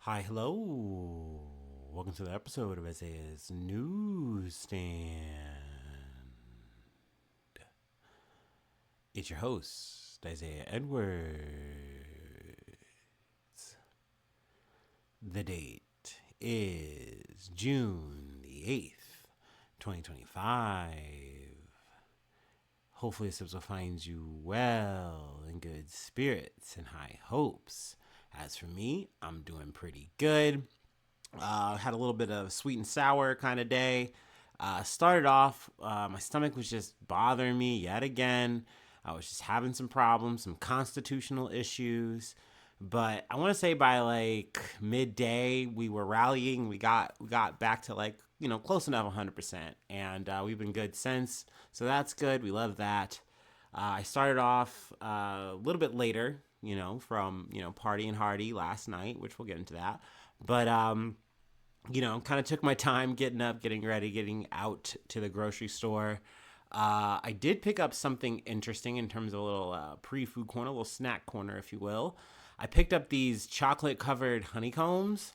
Hi, hello. Welcome to the episode of Isaiah's Newsstand. It's your host, Isaiah Edwards. The date is June the 8th, 2025. Hopefully, this episode finds you well, in good spirits, and high hopes. As for me, I'm doing pretty good. Had a little bit of sweet and sour kind of day. Started off, my stomach was just bothering me yet again. I was just having some problems, some constitutional issues. But I want to say by like midday, we were rallying. We got back to like close enough 100%, and we've been good since. So that's good. We love that. I started off a little bit later, from party and hardy last night, which we'll get into that. But kind of took my time getting up, getting ready, getting out to the grocery store. I did pick up something interesting in terms of a little pre-food corner, a little snack corner, if you will. I picked up these chocolate-covered honeycombs,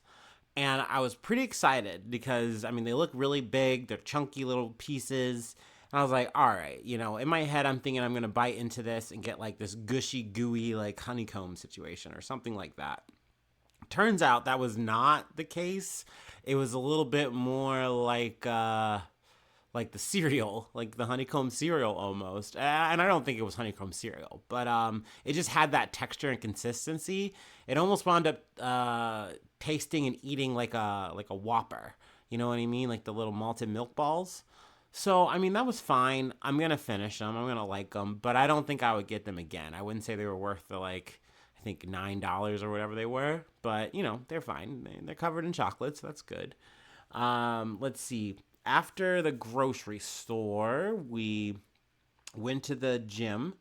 and I was pretty excited because, they look really big. They're chunky little pieces. And I was like, all right, in my head, I'm thinking I'm going to bite into this and get like this gushy, gooey, like honeycomb situation or something like that. Turns out that was not the case. It was a little bit more like the cereal, like the honeycomb cereal almost. And I don't think it was honeycomb cereal, but it just had that texture and consistency. It almost wound up tasting and eating like a Whopper. You know what I mean? Like the little malted milk balls. So, that was fine. I'm going to finish them. I'm going to like them, but I don't think I would get them again. I wouldn't say they were worth the I think $9 or whatever they were, but they're fine. They're covered in chocolate, so that's good. Let's see. After the grocery store, we went to the gym.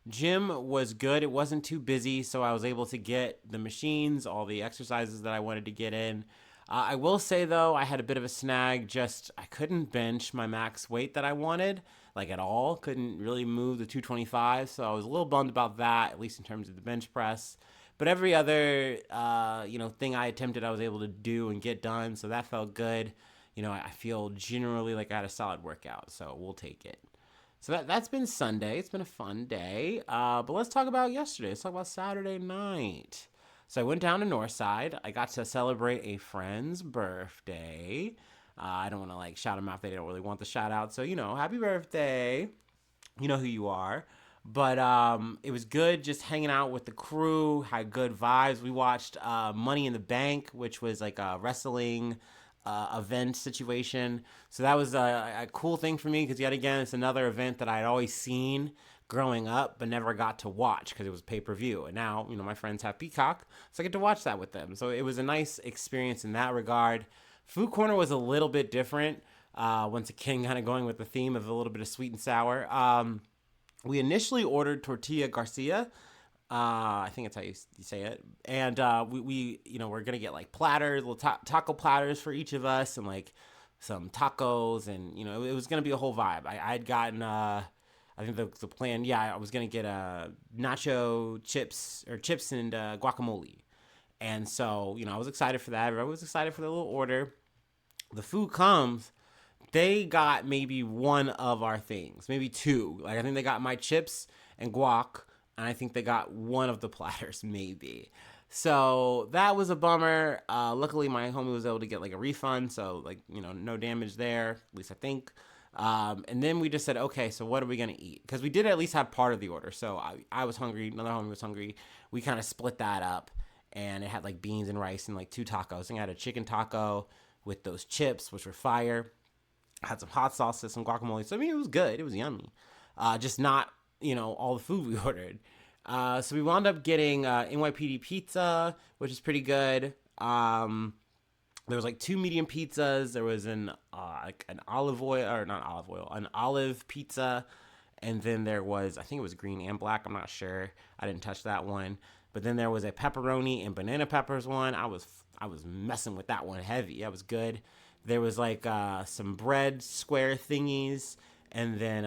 Gym was good. It wasn't too busy, so I was able to get the machines, all the exercises that I wanted to get in. I will say though, I had a bit of a snag. Just I couldn't bench my max weight that I wanted, like at all. Couldn't really move the 225, so I was a little bummed about that, at least in terms of the bench press. But every other, thing I attempted, I was able to do and get done, so that felt good. I feel generally like I had a solid workout, so we'll take it. So that's been Sunday. It's been a fun day. But let's talk about yesterday. Let's talk about Saturday night. So I went down to Northside. I got to celebrate a friend's birthday. I don't want to shout them out if they don't really want the shout out. So happy birthday. You know who you are. But it was good just hanging out with the crew. Had good vibes. We watched Money in the Bank, which was like a wrestling event situation. So that was a cool thing for me because yet again, it's another event that I had always seen growing up but never got to watch because it was pay-per-view. And now, my friends have Peacock, so I get to watch that with them. So it was a nice experience in that regard. Food Corner was a little bit different. Once again, kind of going with the theme of a little bit of sweet and sour. We initially ordered tortilla Garcia. I think that's how you say it. And we're gonna get like platters, little taco platters for each of us, and like some tacos, and it was gonna be a whole vibe. I had gotten I think the plan, yeah, I was gonna get nacho chips and guacamole, and so I was excited for that. Everyone was excited for the little order. The food comes. They got maybe one of our things, maybe two. Like I think they got my chips and guac, and I think they got one of the platters, maybe. So that was a bummer. Luckily, my homie was able to get like a refund, so no damage there, at least I think. And then we just said, okay, so what are we gonna eat? Because we did at least have part of the order. So I was hungry, another homie was hungry. We kind of split that up, and it had like beans and rice and like two tacos. I think I had a chicken taco with those chips, which were fire. Had some hot sauces, some guacamole. So it was good. It was yummy. Just not all the food we ordered. So we wound up getting NYPD pizza, which is pretty good. There was like two medium pizzas. There was an olive oil, or not olive oil, an olive pizza, and then there was, I think it was green and black. I'm not sure. I didn't touch that one. But then there was a pepperoni and banana peppers one. I was messing with that one heavy. That was good. There was like some bread square thingies, and then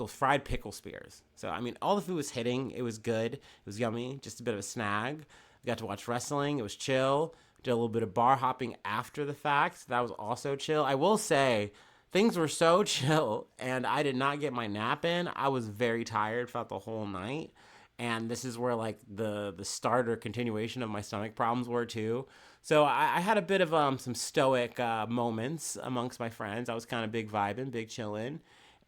fried pickle spears. So all the food was hitting. It was good. It was yummy. Just a bit of a snag. We got to watch wrestling. It was chill. Did a little bit of bar hopping after the fact. That was also chill. I will say things were so chill, and I did not get my nap in. I was very tired throughout the whole night, and this is where like the start or continuation of my stomach problems were too. So I had a bit of some stoic moments amongst my friends. I was kind of big vibing, big chilling,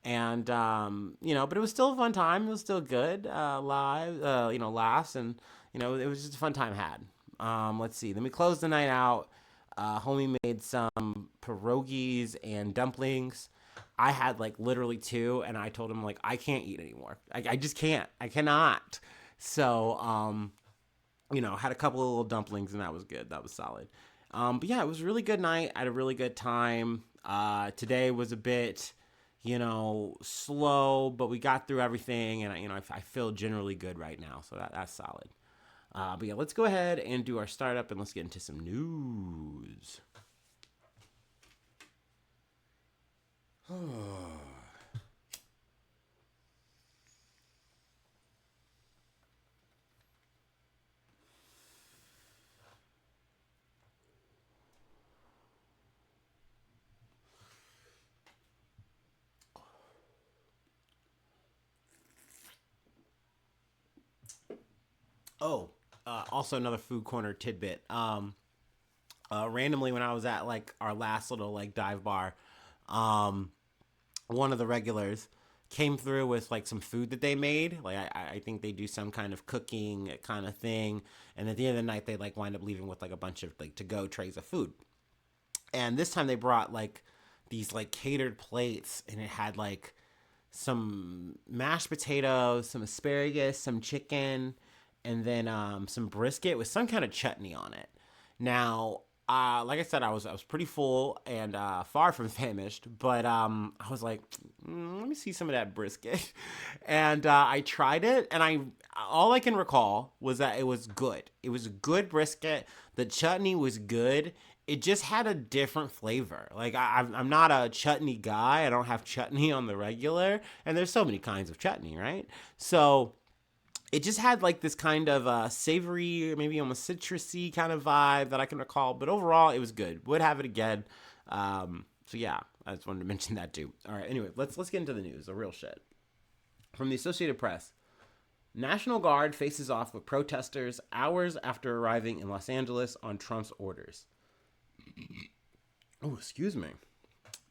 and but it was still a fun time. It was still good, live, laughs, and it was just a fun time had. Let's see. Then we closed the night out. Homie made some pierogies and dumplings. I had like literally two, and I told him like I can't eat anymore. I just can't. I cannot. So had a couple of little dumplings, and that was good. That was solid. But yeah, it was a really good night. I had a really good time. Today was a bit, slow, but we got through everything, and I feel generally good right now. So that's solid. But yeah, let's go ahead and do our startup, and let's get into some news. Oh, also another food corner tidbit. Randomly when I was at like our last little like dive bar, um, one of the regulars came through with like some food that they made. Like I think they do some kind of cooking kind of thing, and at the end of the night they like wind up leaving with like a bunch of like to go trays of food. And this time they brought like these like catered plates, and it had like some mashed potatoes, some asparagus, some chicken, and then some brisket with some kind of chutney on it. Now, like I said, I was pretty full and far from famished, but I was like, let me see some of that brisket, and I tried it, and I all I can recall was that it was good. It was a good brisket. The chutney was good. It just had a different flavor. Like I'm not a chutney guy. I don't have chutney on the regular, and there's so many kinds of chutney, right? So it just had like this kind of savory, maybe almost citrusy kind of vibe that I can recall. But overall, it was good. Would have it again. So yeah, I just wanted to mention that too. All right. Anyway, let's get into the news, the real shit. From the Associated Press, National Guard faces off with protesters hours after arriving in Los Angeles on Trump's orders. Oh, excuse me.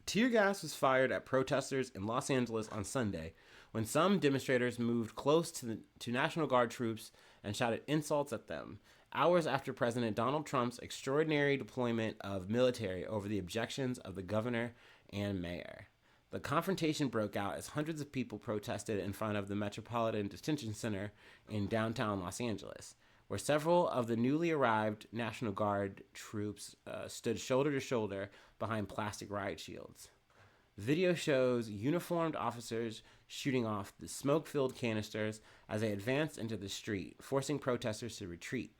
Tear gas was fired at protesters in Los Angeles on Sunday when some demonstrators moved close to National Guard troops and shouted insults at them, hours after President Donald Trump's extraordinary deployment of military over the objections of the governor and mayor. The confrontation broke out as hundreds of people protested in front of the Metropolitan Detention Center in downtown Los Angeles, where several of the newly arrived National Guard troops stood shoulder to shoulder behind plastic riot shields. Video shows uniformed officers shooting off the smoke-filled canisters as they advanced into the street, forcing protesters to retreat.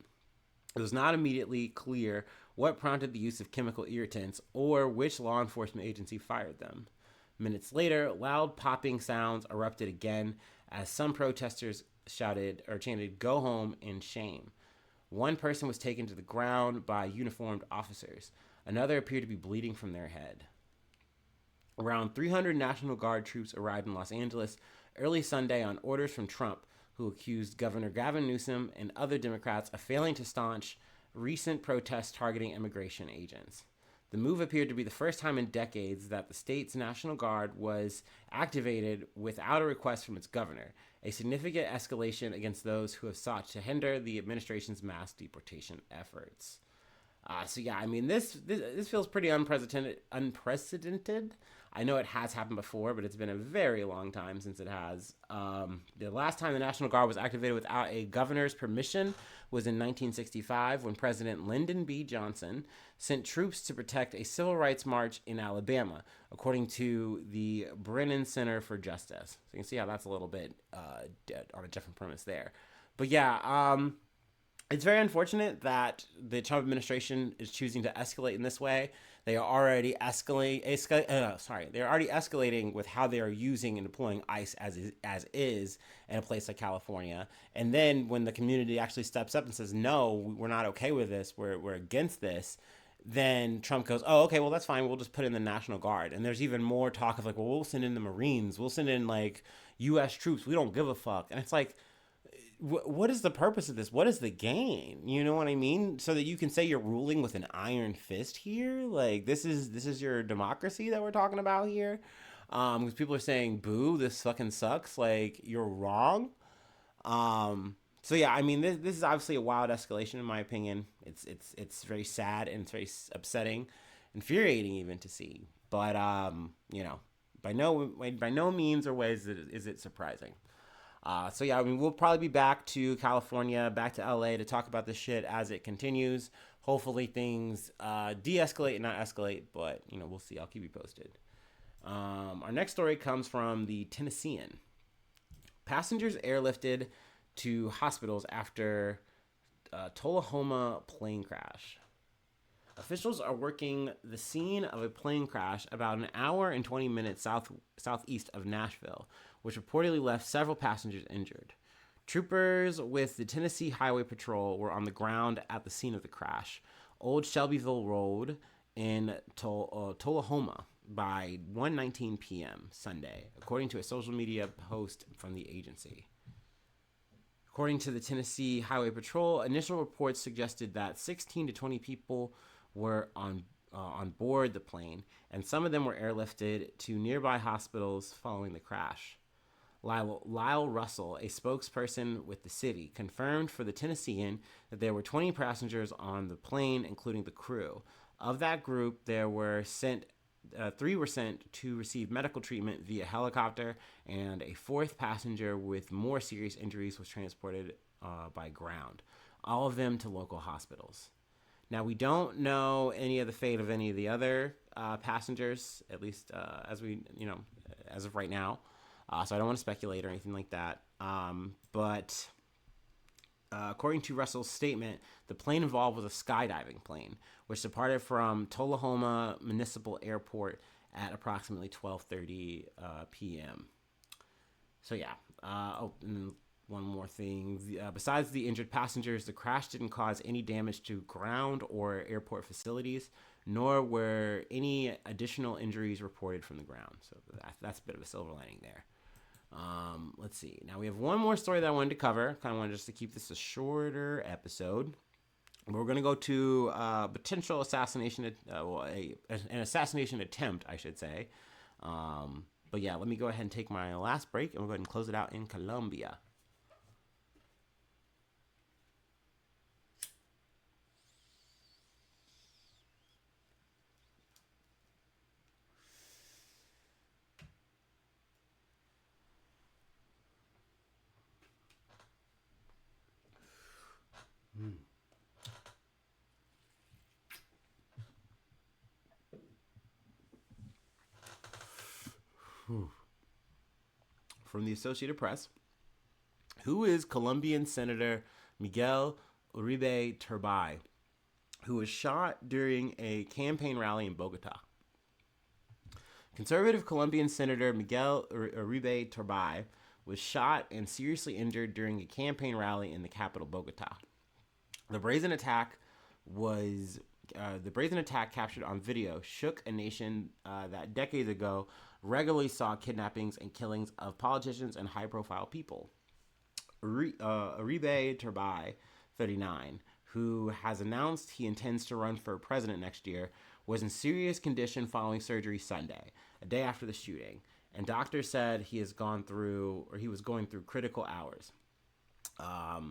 It was not immediately clear what prompted the use of chemical irritants or which law enforcement agency fired them. Minutes later, loud popping sounds erupted again as some protesters shouted or chanted, "Go home," in shame. One person was taken to the ground by uniformed officers. Another appeared to be bleeding from their head. Around 300 National Guard troops arrived in Los Angeles early Sunday on orders from Trump, who accused Governor Gavin Newsom and other Democrats of failing to staunch recent protests targeting immigration agents. The move appeared to be the first time in decades that the state's National Guard was activated without a request from its governor, a significant escalation against those who have sought to hinder the administration's mass deportation efforts. So yeah, I mean, this feels pretty unprecedented. I know it has happened before, but it's been a very long time since it has. The last time the National Guard was activated without a governor's permission was in 1965 when President Lyndon B. Johnson sent troops to protect a civil rights march in Alabama, according to the Brennan Center for Justice. So you can see how that's a little bit on a different premise there. But yeah, It's very unfortunate that the Trump administration is choosing to escalate in this way. They are already they're already escalating with how they are using and deploying ICE as is in a place like California. And then when the community actually steps up and says, "No, we're not okay with this. We're against this," then Trump goes, "Oh, okay, well that's fine. We'll just put in the National Guard." And there's even more talk of like, "Well, we'll send in the Marines. We'll send in like U.S. troops. We don't give a fuck." And it's like, what is the purpose of this? What is the gain? You know what I mean? So that you can say you're ruling with an iron fist here. Like this is your democracy that we're talking about here. Because people are saying, "Boo, this fucking sucks." Like you're wrong. So yeah, I mean, this is obviously a wild escalation in my opinion. It's very sad and it's very upsetting, infuriating even to see. But by no means or ways is it surprising. So yeah, I mean, we'll probably be back to California, back to LA to talk about this shit as it continues. Hopefully things de-escalate and not escalate, but we'll see. I'll keep you posted. Our next story comes from the Tennessean. Passengers airlifted to hospitals after Tullahoma plane crash. Officials are working the scene of a plane crash about an hour and 20 minutes southeast of Nashville, which reportedly left several passengers injured. Troopers with the Tennessee Highway Patrol were on the ground at the scene of the crash, Old Shelbyville Road in Tullahoma, by 1:19 p.m. Sunday, according to a social media post from the agency. According to the Tennessee Highway Patrol, initial reports suggested that 16 to 20 people were on board the plane, and some of them were airlifted to nearby hospitals following the crash. Lyle Russell, a spokesperson with the city, confirmed for the Tennessean that there were 20 passengers on the plane, including the crew. Of that group, three were sent to receive medical treatment via helicopter, and a fourth passenger with more serious injuries was transported by ground, all of them to local hospitals. Now, we don't know any of the fate of any of the other passengers, at least as of right now. So I don't want to speculate or anything like that. But according to Russell's statement, the plane involved was a skydiving plane, which departed from Tullahoma Municipal Airport at approximately 12:30 p.m. So yeah. And one more thing. Besides the injured passengers, the crash didn't cause any damage to ground or airport facilities, nor were any additional injuries reported from the ground. So that's a bit of a silver lining there. Let's see. Now we have one more story that I wanted to cover. Kind of wanted just to keep this a shorter episode. We're going to go to potential assassination, an assassination attempt, I should say. But yeah, let me go ahead and take my last break, and we'll go ahead and close it out in Colombia. From the Associated Press, who is Colombian Senator Miguel Uribe Turbay, who was shot during a campaign rally in Bogota? Conservative Colombian Senator Miguel Uribe Turbay was shot and seriously injured during a campaign rally in the capital, Bogota. The brazen attack captured on video shook a nation that decades ago regularly saw kidnappings and killings of politicians and high-profile people. Uribe Turbay, 39, who has announced he intends to run for president next year, was in serious condition following surgery Sunday, a day after the shooting, and doctors said he was going through critical hours.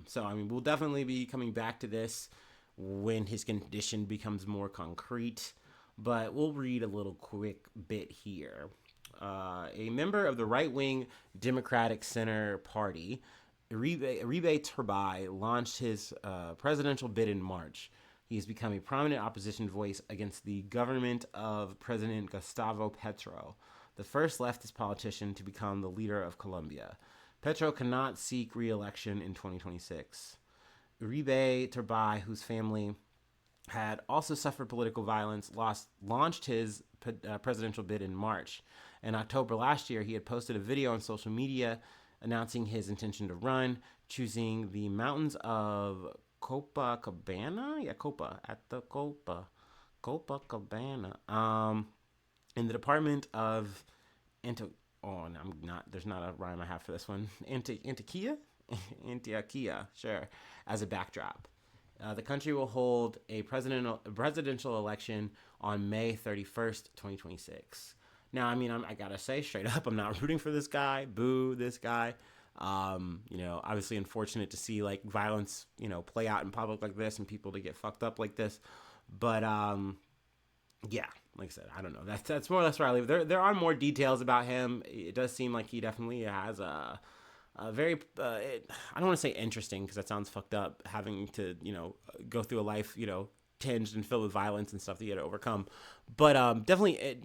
So, I mean, we'll definitely be coming back to this when his condition becomes more concrete, but we'll read a little quick bit here. A member of the right-wing Democratic Center Party, Uribe Turbay, launched his presidential bid in March. He has become a prominent opposition voice against the government of President Gustavo Petro, the first leftist politician to become the leader of Colombia. Petro cannot seek re-election in 2026. Uribe Turbay, whose family had also suffered political violence, launched his presidential bid in March. In October last year, he had posted a video on social media announcing his intention to run, choosing the mountains of Copacabana. Yeah, Copacabana. In the department of Anto. Oh, no, I'm not. There's not a rhyme I have for this one. Antioquia, Antioquia, sure, as a backdrop. The country will hold a presidential election on May 31st, 2026. Now, I mean, I gotta say straight up, I'm not rooting for this guy. Boo, this guy. Obviously unfortunate to see like violence, play out in public like this and people to get fucked up like this. But yeah, like I said, I don't know. That's more or less where I leave. There are more details about him. It does seem like he definitely has a very I don't want to say interesting because that sounds fucked up, having to go through a life tinged and filled with violence and stuff that you had to overcome, but definitely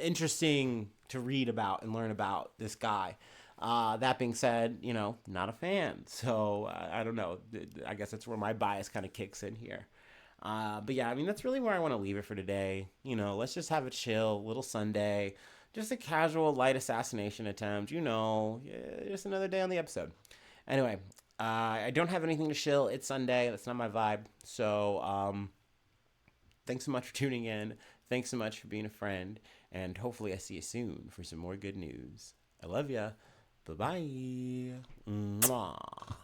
interesting to read about and learn about this guy. That being said, not a fan, so I don't know. I guess that's where my bias kind of kicks in here. But yeah, I mean, that's really where I want to leave it for today. Let's just have a chill little Sunday, just a casual light assassination attempt. Just another day on the episode. Anyway, I don't have anything to shill. It's Sunday. That's not my vibe. So, thanks so much for tuning in. Thanks so much for being a friend. And hopefully I see you soon for some more good news. I love ya. Bye-bye. Mwah.